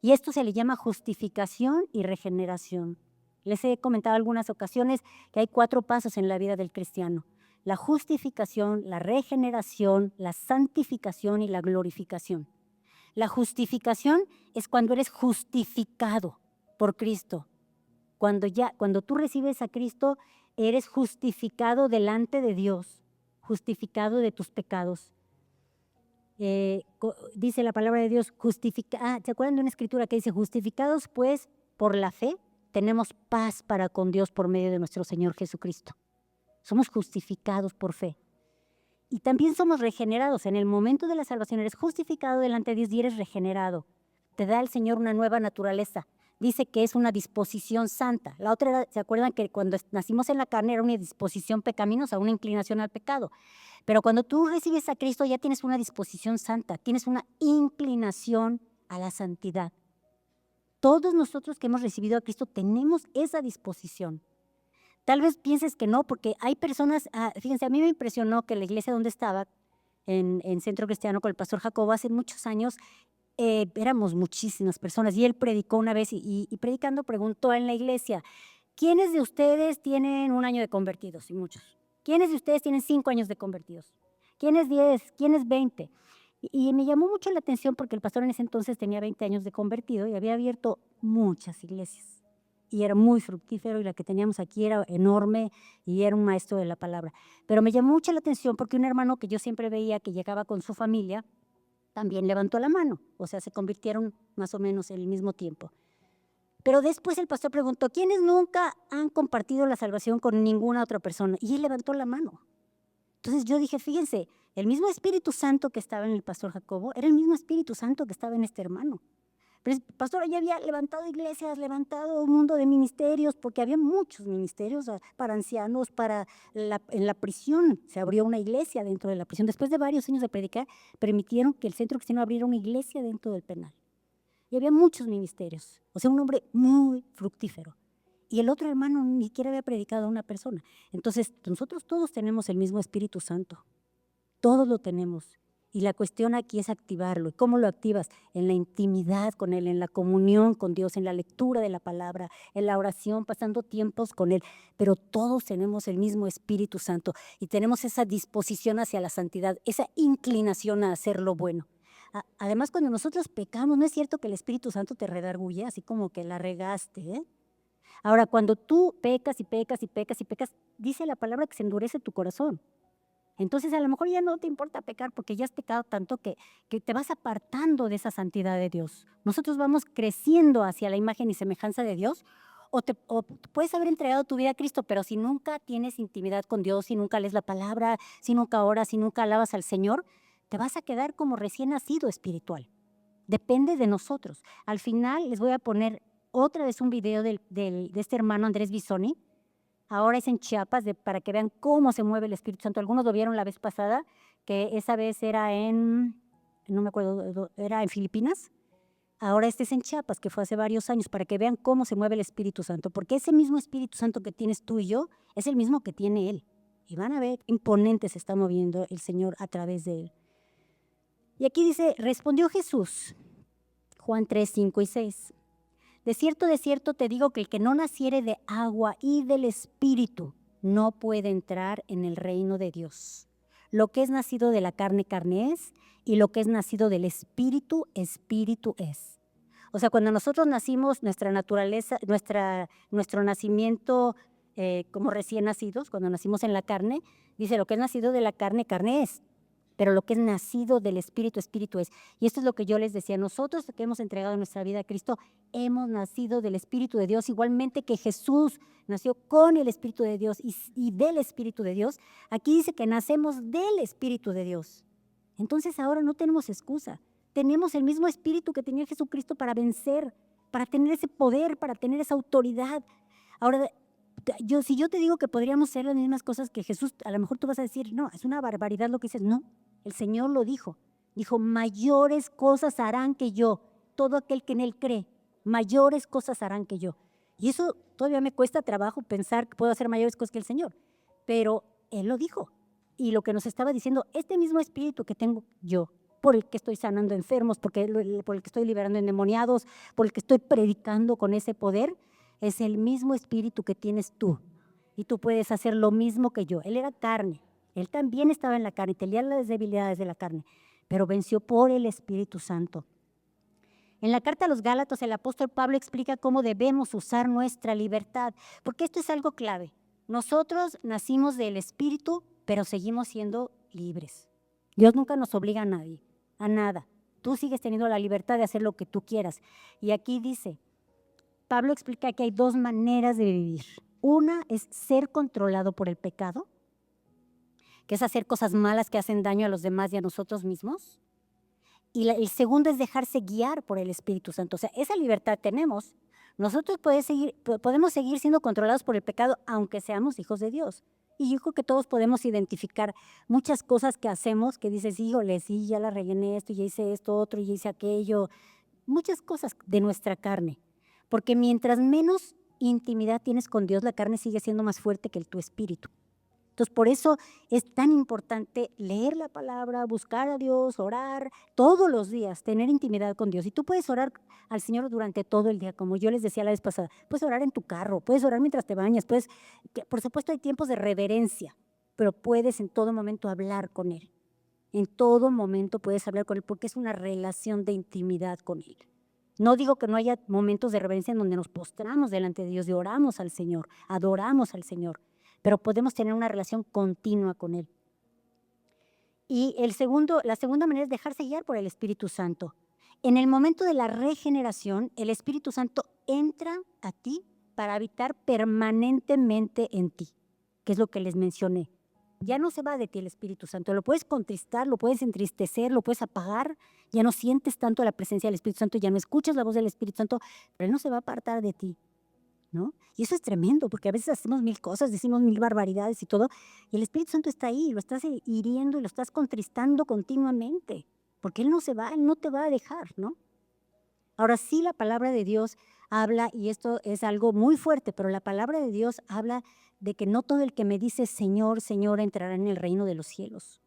Y esto se le llama justificación y regeneración. Les he comentado algunas ocasiones que hay 4 pasos en la vida del cristiano: la justificación, la regeneración, la santificación y la glorificación. La justificación es cuando eres justificado por Cristo. Cuando tú recibes a Cristo, eres justificado delante de Dios, justificado de tus pecados. Dice la palabra de Dios, ¿se acuerdan de una escritura que dice, justificados pues por la fe, tenemos paz para con Dios por medio de nuestro Señor Jesucristo? Somos justificados por fe. Y también somos regenerados. En el momento de la salvación eres justificado delante de Dios y eres regenerado. Te da el Señor una nueva naturaleza. Dice que es una disposición santa. La otra era, ¿se acuerdan que cuando nacimos en la carne era una disposición pecaminosa, una inclinación al pecado? Pero cuando tú recibes a Cristo ya tienes una disposición santa, tienes una inclinación a la santidad. Todos nosotros que hemos recibido a Cristo tenemos esa disposición. Tal vez pienses que no, porque hay personas, fíjense, a mí me impresionó que la iglesia donde estaba, en Centro Cristiano con el pastor Jacobo, hace muchos años, éramos muchísimas personas y él predicó una vez y predicando preguntó en la iglesia, ¿quiénes de ustedes tienen 1 año de convertidos? Y muchos. ¿Quiénes de ustedes tienen 5 años de convertidos? ¿Quiénes 10? ¿Quiénes 20? Y me llamó mucho la atención porque el pastor en ese entonces tenía 20 años de convertido y había abierto muchas iglesias. Y era muy fructífero y la que teníamos aquí era enorme y era un maestro de la palabra. Pero me llamó mucho la atención porque un hermano que yo siempre veía que llegaba con su familia, también levantó la mano, o sea, se convirtieron más o menos en el mismo tiempo. Pero después el pastor preguntó, ¿quiénes nunca han compartido la salvación con ninguna otra persona? Y él levantó la mano. Entonces yo dije, fíjense, el mismo Espíritu Santo que estaba en el pastor Jacobo era el mismo Espíritu Santo que estaba en este hermano. Pero el pastor ya había levantado iglesias, levantado un mundo de ministerios, porque había muchos ministerios para ancianos, en la prisión se abrió una iglesia dentro de la prisión. Después de varios años de predicar, permitieron que el Centro Cristiano abriera una iglesia dentro del penal. Y había muchos ministerios, o sea, un hombre muy fructífero. Y el otro hermano ni siquiera había predicado a una persona. Entonces, nosotros todos tenemos el mismo Espíritu Santo. Todos lo tenemos. Y la cuestión aquí es activarlo. ¿Y cómo lo activas? En la intimidad con Él, en la comunión con Dios, en la lectura de la palabra, en la oración, pasando tiempos con Él. Pero todos tenemos el mismo Espíritu Santo y tenemos esa disposición hacia la santidad, esa inclinación a hacer lo bueno. Además, cuando nosotros pecamos, no es cierto que el Espíritu Santo te redarguye, así como que la regaste, ¿eh? Ahora, cuando tú pecas y pecas y pecas y pecas, dice la palabra que se endurece tu corazón. Entonces a lo mejor ya no te importa pecar porque ya has pecado tanto que te vas apartando de esa santidad de Dios. Nosotros vamos creciendo hacia la imagen y semejanza de Dios o puedes haber entregado tu vida a Cristo, pero si nunca tienes intimidad con Dios, si nunca lees la palabra, si nunca oras, si nunca alabas al Señor, te vas a quedar como recién nacido espiritual. Depende de nosotros. Al final les voy a poner otra vez un video de este hermano Andrés Bisoni, ahora es en Chiapas, para que vean cómo se mueve el Espíritu Santo. Algunos lo vieron la vez pasada, que esa vez era no me acuerdo, era en Filipinas. Ahora este es en Chiapas, que fue hace varios años, para que vean cómo se mueve el Espíritu Santo, porque ese mismo Espíritu Santo que tienes tú y yo es el mismo que tiene Él. Y van a ver, imponente se está moviendo el Señor a través de Él. Y aquí dice, respondió Jesús, Juan 3, 5 y 6. De cierto te digo que el que no naciere de agua y del Espíritu no puede entrar en el reino de Dios. Lo que es nacido de la carne, carne es, y lo que es nacido del Espíritu, Espíritu es. O sea, cuando nosotros nacimos, nuestra naturaleza, nuestro nacimiento como recién nacidos, cuando nacimos en la carne, dice, lo que es nacido de la carne, carne es. Pero lo que es nacido del Espíritu, Espíritu es. Y esto es lo que yo les decía, nosotros que hemos entregado nuestra vida a Cristo, hemos nacido del Espíritu de Dios, igualmente que Jesús nació con el Espíritu de Dios y del Espíritu de Dios. Aquí dice que nacemos del Espíritu de Dios. Entonces ahora no tenemos excusa. Tenemos el mismo Espíritu que tenía Jesucristo para vencer, para tener ese poder, para tener esa autoridad. Ahora, si yo te digo que podríamos hacer las mismas cosas que Jesús, a lo mejor tú vas a decir, no, es una barbaridad lo que dices. No, el Señor lo dijo. Dijo, mayores cosas harán que yo. Todo aquel que en Él cree, mayores cosas harán que yo. Y eso todavía me cuesta trabajo pensar que puedo hacer mayores cosas que el Señor. Pero Él lo dijo. Y lo que nos estaba diciendo, este mismo espíritu que tengo yo, por el que estoy sanando enfermos, por el que estoy liberando endemoniados, por el que estoy predicando con ese poder, es el mismo espíritu que tienes tú. Y tú puedes hacer lo mismo que yo. Él era carne. Él también estaba en la carne, tenía las debilidades de la carne, pero venció por el Espíritu Santo. En la carta a los Gálatas, el apóstol Pablo explica cómo debemos usar nuestra libertad, porque esto es algo clave. Nosotros nacimos del Espíritu, pero seguimos siendo libres. Dios nunca nos obliga a nadie, a nada. Tú sigues teniendo la libertad de hacer lo que tú quieras. Y aquí dice, Pablo explica que hay dos maneras de vivir. Una es ser controlado por el pecado, que es hacer cosas malas que hacen daño a los demás y a nosotros mismos. Y el segundo es dejarse guiar por el Espíritu Santo. O sea, esa libertad tenemos. Nosotros podemos seguir siendo controlados por el pecado, aunque seamos hijos de Dios. Y yo creo que todos podemos identificar muchas cosas que hacemos, que dices, híjole, sí, ya la rellené esto, ya hice esto, otro, ya hice aquello. Muchas cosas de nuestra carne. Porque mientras menos intimidad tienes con Dios, la carne sigue siendo más fuerte que tu espíritu. Entonces, por eso es tan importante leer la palabra, buscar a Dios, orar todos los días, tener intimidad con Dios. Y tú puedes orar al Señor durante todo el día, como yo les decía la vez pasada. Puedes orar en tu carro, puedes orar mientras te bañas, por supuesto hay tiempos de reverencia, pero puedes en todo momento hablar con Él. En todo momento puedes hablar con Él porque es una relación de intimidad con Él. No digo que no haya momentos de reverencia en donde nos postramos delante de Dios y oramos al Señor, adoramos al Señor, pero podemos tener una relación continua con Él. Y la segunda manera es dejarse guiar por el Espíritu Santo. En el momento de la regeneración, el Espíritu Santo entra a ti para habitar permanentemente en ti, que es lo que les mencioné. Ya no se va de ti el Espíritu Santo, lo puedes contristar, lo puedes entristecer, lo puedes apagar, ya no sientes tanto la presencia del Espíritu Santo, ya no escuchas la voz del Espíritu Santo, pero Él no se va a apartar de ti, ¿no? Y eso es tremendo, porque a veces hacemos mil cosas, decimos mil barbaridades y todo, y el Espíritu Santo está ahí, lo estás hiriendo y lo estás contristando continuamente, porque Él no se va, Él no te va a dejar, ¿no? Ahora sí, la palabra de Dios habla, y esto es algo muy fuerte, pero la palabra de Dios habla de que no todo el que me dice Señor, Señor entrará en el reino de los cielos.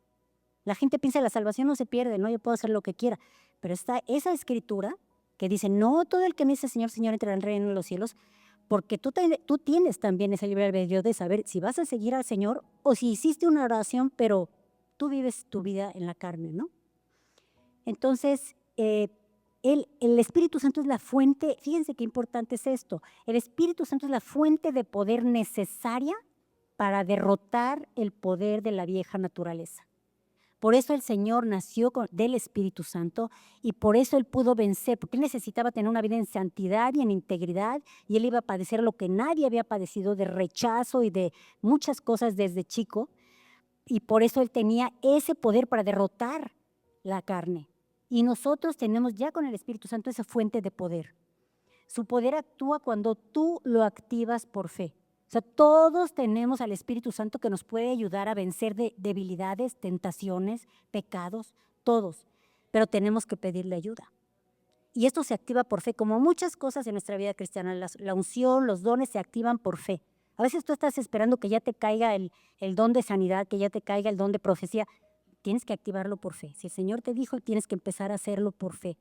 La gente piensa que la salvación no se pierde, no, yo puedo hacer lo que quiera, pero está esa escritura que dice, no todo el que me dice Señor, Señor entrará en el reino de los cielos, porque tú tienes también ese libre albedrío de saber si vas a seguir al Señor o si hiciste una oración, pero tú vives tu vida en la carne, ¿no? Entonces, el Espíritu Santo es la fuente, fíjense qué importante es esto, el Espíritu Santo es la fuente de poder necesaria para derrotar el poder de la vieja naturaleza. Por eso el Señor nació del Espíritu Santo y por eso Él pudo vencer, porque Él necesitaba tener una vida en santidad y en integridad y Él iba a padecer lo que nadie había padecido, de rechazo y de muchas cosas desde chico, y por eso Él tenía ese poder para derrotar la carne. Y nosotros tenemos ya con el Espíritu Santo esa fuente de poder. Su poder actúa cuando tú lo activas por fe. O sea, todos tenemos al Espíritu Santo que nos puede ayudar a vencer de debilidades, tentaciones, pecados, todos. Pero tenemos que pedirle ayuda. Y esto se activa por fe, como muchas cosas en nuestra vida cristiana. La unción, los dones se activan por fe. A veces tú estás esperando que ya te caiga el don de sanidad, que ya te caiga el don de profecía. Tienes que activarlo por fe. Si el Señor te dijo, tienes que empezar a hacerlo por fe.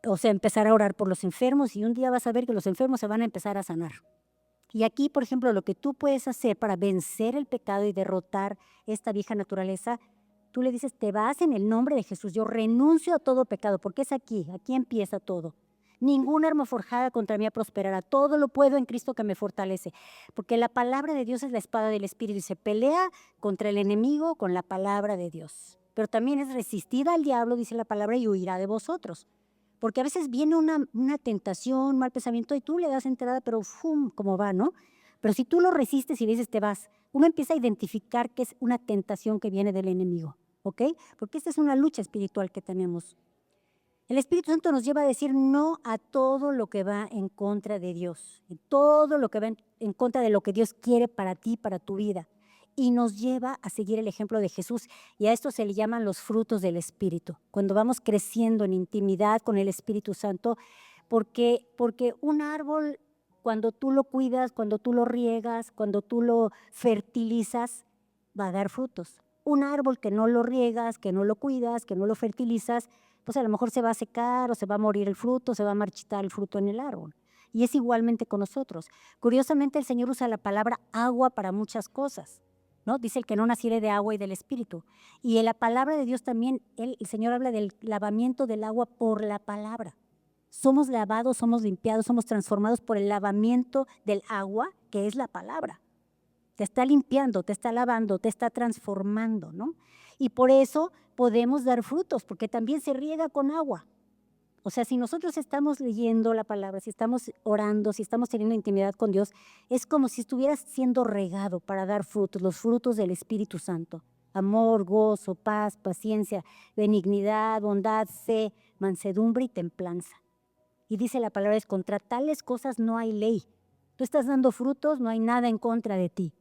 O sea, empezar a orar por los enfermos y un día vas a ver que los enfermos se van a empezar a sanar. Y aquí, por ejemplo, lo que tú puedes hacer para vencer el pecado y derrotar esta vieja naturaleza, tú le dices, te vas en el nombre de Jesús, yo renuncio a todo pecado, porque es aquí empieza todo. Ninguna arma forjada contra mí prosperará, todo lo puedo en Cristo que me fortalece, porque la palabra de Dios es la espada del Espíritu y se pelea contra el enemigo con la palabra de Dios. Pero también es resistida al diablo, dice la palabra, y huirá de vosotros. Porque a veces viene una tentación, un mal pensamiento y tú le das entrada, pero ¡fum! Como va, ¿no? Pero si tú lo resistes y dices te vas, uno empieza a identificar que es una tentación que viene del enemigo, ¿ok? Porque esta es una lucha espiritual que tenemos. El Espíritu Santo nos lleva a decir no a todo lo que va en contra de Dios, todo lo que va en contra de lo que Dios quiere para ti, para tu vida. Y nos lleva a seguir el ejemplo de Jesús. Y a esto se le llaman los frutos del Espíritu. Cuando vamos creciendo en intimidad con el Espíritu Santo, porque un árbol, cuando tú lo cuidas, cuando tú lo riegas, cuando tú lo fertilizas, va a dar frutos. Un árbol que no lo riegas, que no lo cuidas, que no lo fertilizas, pues a lo mejor se va a secar o se va a morir el fruto, se va a marchitar el fruto en el árbol. Y es igualmente con nosotros. Curiosamente, el Señor usa la palabra agua para muchas cosas, ¿no? Dice el que no naciere de agua y del Espíritu. Y en la palabra de Dios también, el Señor habla del lavamiento del agua por la palabra. Somos lavados, somos limpiados, somos transformados por el lavamiento del agua, que es la palabra. Te está limpiando, te está lavando, te está transformando, ¿no? Y por eso podemos dar frutos, porque también se riega con agua. O sea, si nosotros estamos leyendo la palabra, si estamos orando, si estamos teniendo intimidad con Dios, es como si estuvieras siendo regado para dar frutos, los frutos del Espíritu Santo. Amor, gozo, paz, paciencia, benignidad, bondad, fe, mansedumbre y templanza. Y dice la palabra, es contra tales cosas no hay ley. Tú estás dando frutos, no hay nada en contra de ti.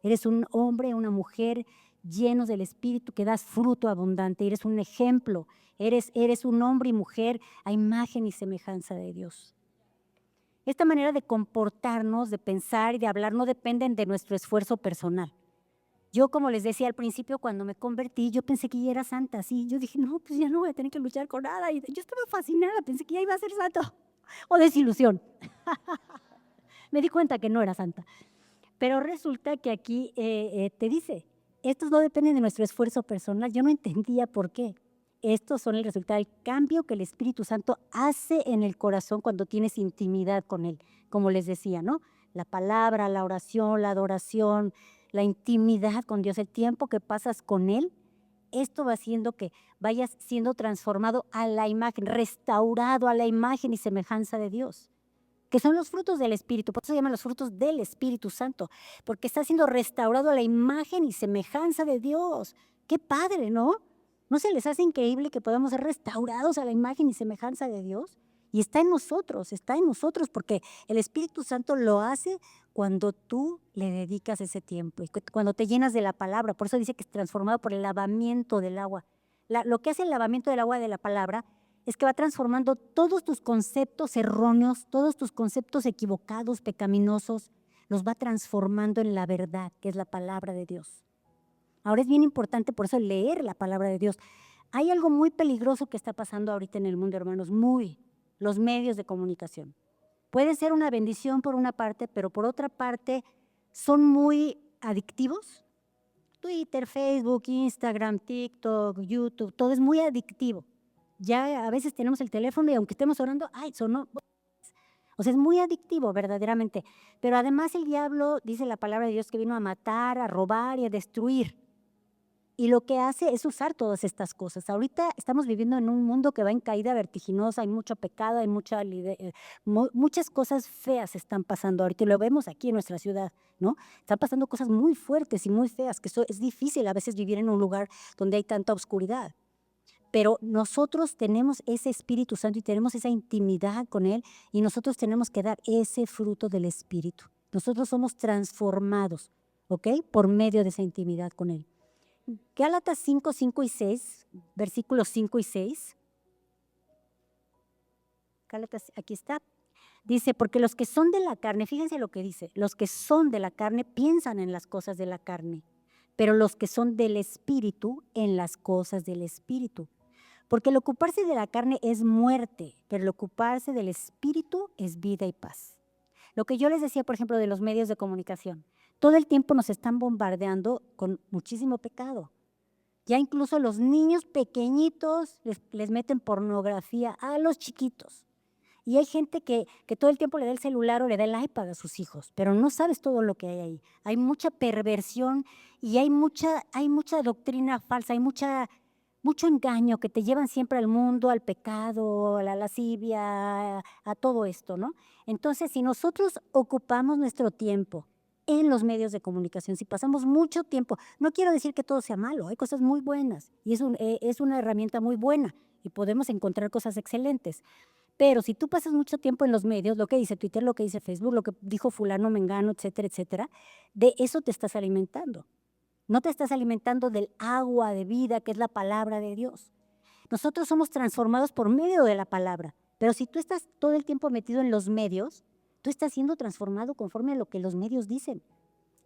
Eres un hombre, una mujer llenos del Espíritu que das fruto abundante. Eres un ejemplo. Eres un hombre y mujer a imagen y semejanza de Dios. Esta manera de comportarnos, de pensar y de hablar no dependen de nuestro esfuerzo personal. Yo, como les decía al principio, cuando me convertí, yo pensé que ya era santa. Sí, yo dije, no, pues ya no voy a tener que luchar con nada. Y yo estaba fascinada, pensé que ya iba a ser santa. O desilusión. Me di cuenta que no era santa. Pero resulta que aquí te dice, estos no dependen de nuestro esfuerzo personal. Yo no entendía por qué. Estos son el resultado del cambio que el Espíritu Santo hace en el corazón cuando tienes intimidad con Él. Como les decía, ¿no? La palabra, la oración, la adoración, la intimidad con Dios, el tiempo que pasas con Él, esto va haciendo que vayas siendo transformado a la imagen, restaurado a la imagen y semejanza de Dios, que son los frutos del Espíritu. Por eso se llaman los frutos del Espíritu Santo, porque está siendo restaurado a la imagen y semejanza de Dios. ¡Qué padre!, ¿no? ¿No se les hace increíble que podamos ser restaurados a la imagen y semejanza de Dios? Y está en nosotros, porque el Espíritu Santo lo hace cuando tú le dedicas ese tiempo y cuando te llenas de la palabra. Por eso dice que es transformado por el lavamiento del agua. Lo que hace el lavamiento del agua de la palabra es que va transformando todos tus conceptos erróneos, todos tus conceptos equivocados, pecaminosos, los va transformando en la verdad, que es la palabra de Dios. Ahora es bien importante por eso leer la palabra de Dios. Hay algo muy peligroso que está pasando ahorita en el mundo, hermanos, los medios de comunicación. Puede ser una bendición por una parte, pero por otra parte son muy adictivos. Twitter, Facebook, Instagram, TikTok, YouTube, todo es muy adictivo. Ya a veces tenemos el teléfono y aunque estemos orando, ¡ay, sonó! O sea, es muy adictivo verdaderamente. Pero además el diablo, dice la palabra de Dios, que vino a matar, a robar y a destruir. Y lo que hace es usar todas estas cosas. Ahorita estamos viviendo en un mundo que va en caída vertiginosa, hay mucho pecado, hay muchas cosas feas están pasando ahorita y lo vemos aquí en nuestra ciudad, ¿no? Están pasando cosas muy fuertes y muy feas, que es difícil a veces vivir en un lugar donde hay tanta oscuridad. Pero nosotros tenemos ese Espíritu Santo y tenemos esa intimidad con Él y nosotros tenemos que dar ese fruto del Espíritu. Nosotros somos transformados, ¿ok? Por medio de esa intimidad con Él. Gálatas 5, 5 y 6, versículos 5 y 6. Gálatas, aquí está. Dice, porque los que son de la carne, fíjense lo que dice, los que son de la carne piensan en las cosas de la carne, pero los que son del Espíritu en las cosas del Espíritu. Porque el ocuparse de la carne es muerte, pero el ocuparse del Espíritu es vida y paz. Lo que yo les decía, por ejemplo, de los medios de comunicación, todo el tiempo nos están bombardeando con muchísimo pecado. Ya incluso los niños pequeñitos les meten pornografía a los chiquitos. Y hay gente que todo el tiempo le da el celular o le da el iPad a sus hijos, pero no sabes todo lo que hay ahí. Hay mucha perversión y hay mucha doctrina falsa, hay mucho engaño que te llevan siempre al mundo, al pecado, a la lascivia, a todo esto, ¿no? Entonces, si nosotros ocupamos nuestro tiempo en los medios de comunicación, si pasamos mucho tiempo, no quiero decir que todo sea malo, hay cosas muy buenas y es una herramienta muy buena y podemos encontrar cosas excelentes. Pero si tú pasas mucho tiempo en los medios, lo que dice Twitter, lo que dice Facebook, lo que dijo fulano, mengano, etcétera, etcétera, de eso te estás alimentando. No te estás alimentando del agua de vida, que es la palabra de Dios. Nosotros somos transformados por medio de la palabra, pero si tú estás todo el tiempo metido en los medios, tú estás siendo transformado conforme a lo que los medios dicen.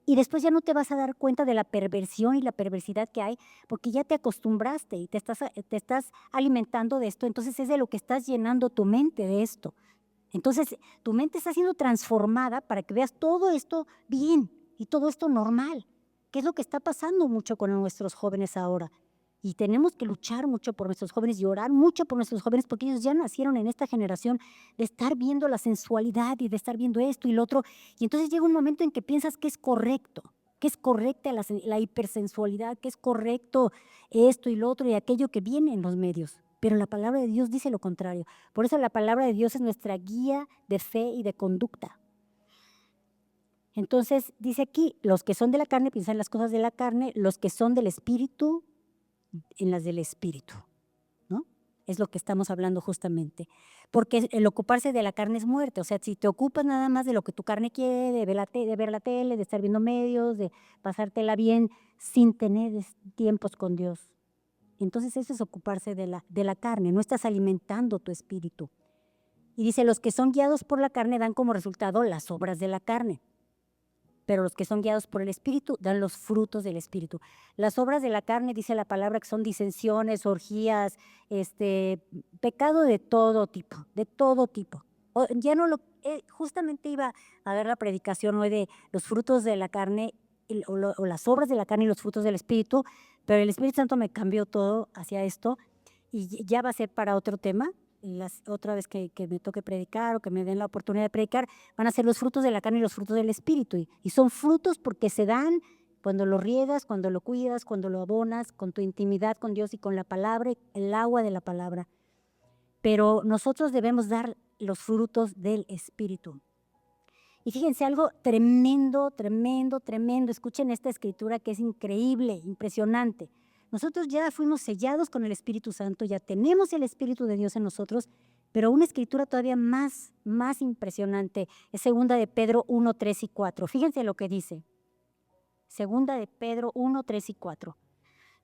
Y después ya no te vas a dar cuenta de la perversión y la perversidad que hay, porque ya te acostumbraste y te estás alimentando de esto, entonces es de lo que estás llenando tu mente de esto. Entonces tu mente está siendo transformada para que veas todo esto bien y todo esto normal, que es lo que está pasando mucho con nuestros jóvenes ahora. Y tenemos que luchar mucho por nuestros jóvenes y orar mucho por nuestros jóvenes porque ellos ya nacieron en esta generación de estar viendo la sensualidad y de estar viendo esto y lo otro. Y entonces llega un momento en que piensas que es correcto, que es correcta la hipersensualidad, que es correcto esto y lo otro y aquello que viene en los medios. Pero la palabra de Dios dice lo contrario. Por eso la palabra de Dios es nuestra guía de fe y de conducta. Entonces dice aquí, los que son de la carne piensan en las cosas de la carne, los que son del Espíritu en las del Espíritu, ¿no? Es lo que estamos hablando justamente. Porque el ocuparse de la carne es muerte. O sea, si te ocupas nada más de lo que tu carne quiere, de ver la tele, de estar viendo medios, de pasártela bien, sin tener tiempos con Dios. Entonces eso es ocuparse de la carne, no estás alimentando tu espíritu. Y dice, los que son guiados por la carne dan como resultado las obras de la carne. Pero los que son guiados por el Espíritu dan los frutos del Espíritu. Las obras de la carne, dice la palabra, que son disensiones, orgías, pecado de todo tipo, de todo tipo. Justamente iba a ver la predicación hoy de los frutos de la carne o las obras de la carne y los frutos del Espíritu, pero el Espíritu Santo me cambió todo hacia esto y ya va a ser para otro tema. Otra vez que me toque predicar o que me den la oportunidad de predicar, van a ser los frutos de la carne y los frutos del Espíritu. Y son frutos porque se dan cuando lo riegas, cuando lo cuidas, cuando lo abonas, con tu intimidad con Dios y con la palabra, el agua de la palabra. Pero nosotros debemos dar los frutos del Espíritu. Y fíjense, algo tremendo, tremendo, tremendo. Escuchen esta escritura que es increíble, impresionante. Nosotros ya fuimos sellados con el Espíritu Santo, ya tenemos el Espíritu de Dios en nosotros, pero una escritura todavía más impresionante es segunda de Pedro 1, 3 y 4. Fíjense lo que dice. Segunda de Pedro 1, 3 y 4.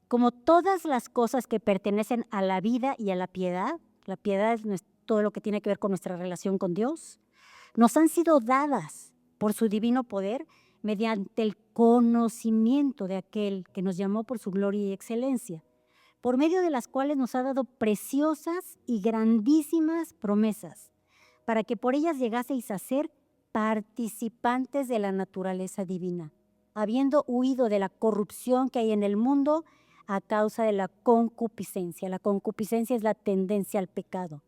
Como todas las cosas que pertenecen a la vida y a la piedad es todo lo que tiene que ver con nuestra relación con Dios, nos han sido dadas por su divino poder mediante el conocimiento de aquel que nos llamó por su gloria y excelencia, por medio de las cuales nos ha dado preciosas y grandísimas promesas, para que por ellas llegaseis a ser participantes de la naturaleza divina, habiendo huido de la corrupción que hay en el mundo a causa de la concupiscencia. La concupiscencia es la tendencia al pecado.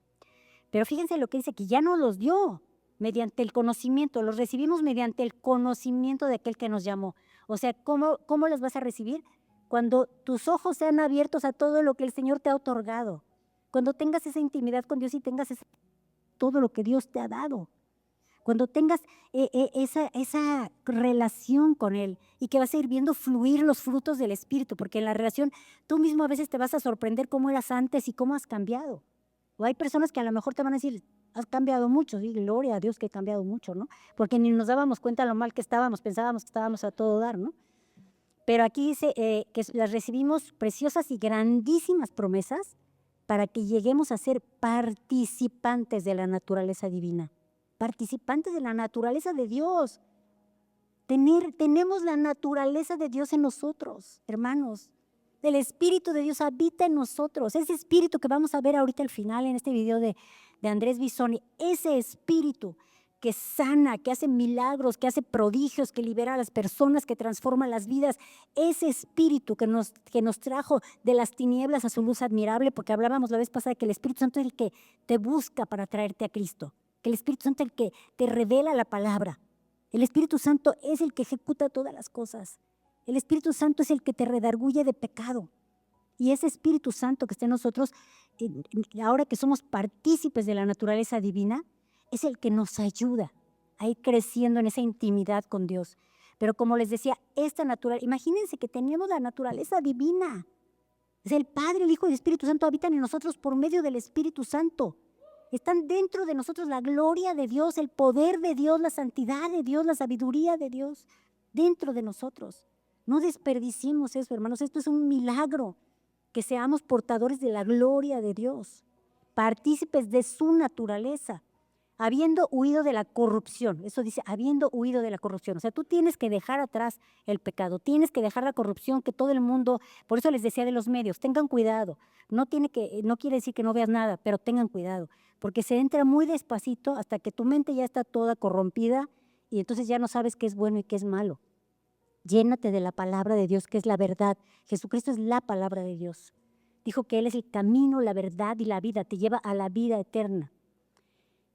Pero fíjense lo que dice, que ya nos los dio mediante el conocimiento, los recibimos mediante el conocimiento de aquel que nos llamó. O sea, ¿cómo los vas a recibir? Cuando tus ojos sean abiertos a todo lo que el Señor te ha otorgado, cuando tengas esa intimidad con Dios y tengas todo lo que Dios te ha dado, cuando tengas esa relación con Él y que vas a ir viendo fluir los frutos del Espíritu, porque en la relación tú mismo a veces te vas a sorprender cómo eras antes y cómo has cambiado. O hay personas que a lo mejor te van a decir, has cambiado mucho, sí, gloria a Dios que he cambiado mucho, ¿no? Porque ni nos dábamos cuenta lo mal que estábamos, pensábamos que estábamos a todo dar, ¿no? Pero aquí dice que las recibimos preciosas y grandísimas promesas para que lleguemos a ser participantes de la naturaleza divina, participantes de la naturaleza de Dios. Tenemos la naturaleza de Dios en nosotros, hermanos. El Espíritu de Dios habita en nosotros. Ese Espíritu que vamos a ver ahorita al final en este video de Andrés Bisoni, ese Espíritu que sana, que hace milagros, que hace prodigios, que libera a las personas, que transforma las vidas. Ese Espíritu que nos trajo de las tinieblas a su luz admirable, porque hablábamos la vez pasada que el Espíritu Santo es el que te busca para traerte a Cristo, que el Espíritu Santo es el que te revela la palabra. El Espíritu Santo es el que ejecuta todas las cosas. El Espíritu Santo es el que te redarguye de pecado. Y ese Espíritu Santo que está en nosotros, ahora que somos partícipes de la naturaleza divina, es el que nos ayuda a ir creciendo en esa intimidad con Dios. Pero como les decía, imagínense que tenemos la naturaleza divina. Es el Padre, el Hijo y el Espíritu Santo habitan en nosotros por medio del Espíritu Santo. Están dentro de nosotros la gloria de Dios, el poder de Dios, la santidad de Dios, la sabiduría de Dios, dentro de nosotros. No desperdiciemos eso, hermanos. Esto es un milagro, que seamos portadores de la gloria de Dios, partícipes de su naturaleza, habiendo huido de la corrupción. Eso dice, habiendo huido de la corrupción. O sea, tú tienes que dejar atrás el pecado, tienes que dejar la corrupción que todo el mundo, por eso les decía de los medios, tengan cuidado. No quiere decir que no veas nada, pero tengan cuidado, porque se entra muy despacito hasta que tu mente ya está toda corrompida y entonces ya no sabes qué es bueno y qué es malo. Llénate de la palabra de Dios, que es la verdad. Jesucristo es la palabra de Dios. Dijo que Él es el camino, la verdad y la vida, te lleva a la vida eterna.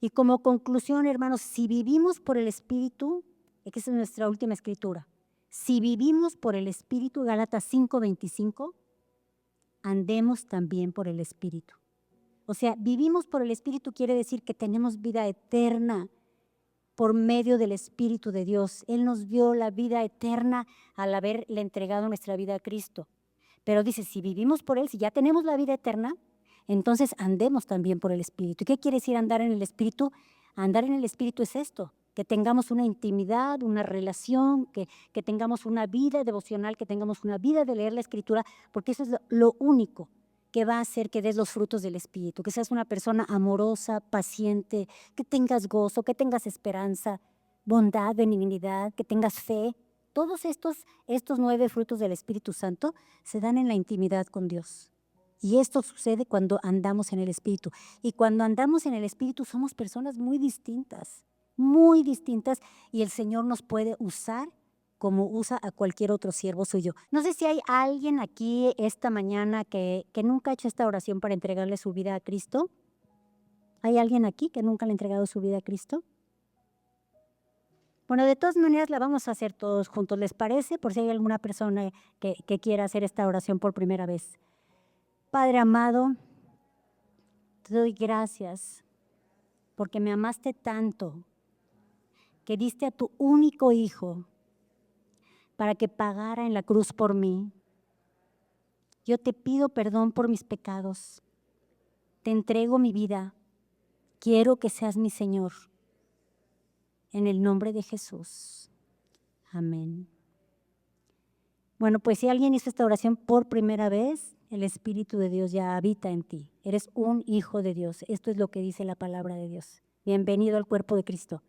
Y como conclusión, hermanos, si vivimos por el Espíritu, que esa es nuestra última escritura, si vivimos por el Espíritu, Gálatas 5:25, andemos también por el Espíritu. O sea, vivimos por el Espíritu quiere decir que tenemos vida eterna por medio del Espíritu de Dios. Él nos dio la vida eterna al haberle entregado nuestra vida a Cristo. Pero dice, si vivimos por Él, si ya tenemos la vida eterna, entonces andemos también por el Espíritu. ¿Y qué quiere decir andar en el Espíritu? Andar en el Espíritu es esto, que tengamos una intimidad, una relación, que tengamos una vida devocional, que tengamos una vida de leer la Escritura, porque eso es lo único que va a hacer que des los frutos del Espíritu, que seas una persona amorosa, paciente, que tengas gozo, que tengas esperanza, bondad, benignidad, que tengas fe. Todos estos 9 frutos del Espíritu Santo se dan en la intimidad con Dios. Y esto sucede cuando andamos en el Espíritu. Y cuando andamos en el Espíritu somos personas muy distintas, y el Señor nos puede usar como usa a cualquier otro siervo suyo. No sé si hay alguien aquí esta mañana que nunca ha hecho esta oración para entregarle su vida a Cristo. ¿Hay alguien aquí que nunca le ha entregado su vida a Cristo? Bueno, de todas maneras la vamos a hacer todos juntos, ¿les parece? Por si hay alguna persona que quiera hacer esta oración por primera vez. Padre amado, te doy gracias porque me amaste tanto que diste a tu único Hijo para que pagara en la cruz por mí. Yo te pido perdón por mis pecados. Te entrego mi vida. Quiero que seas mi Señor. En el nombre de Jesús. Amén. Bueno, pues si alguien hizo esta oración por primera vez, el Espíritu de Dios ya habita en ti. Eres un hijo de Dios. Esto es lo que dice la palabra de Dios. Bienvenido al cuerpo de Cristo.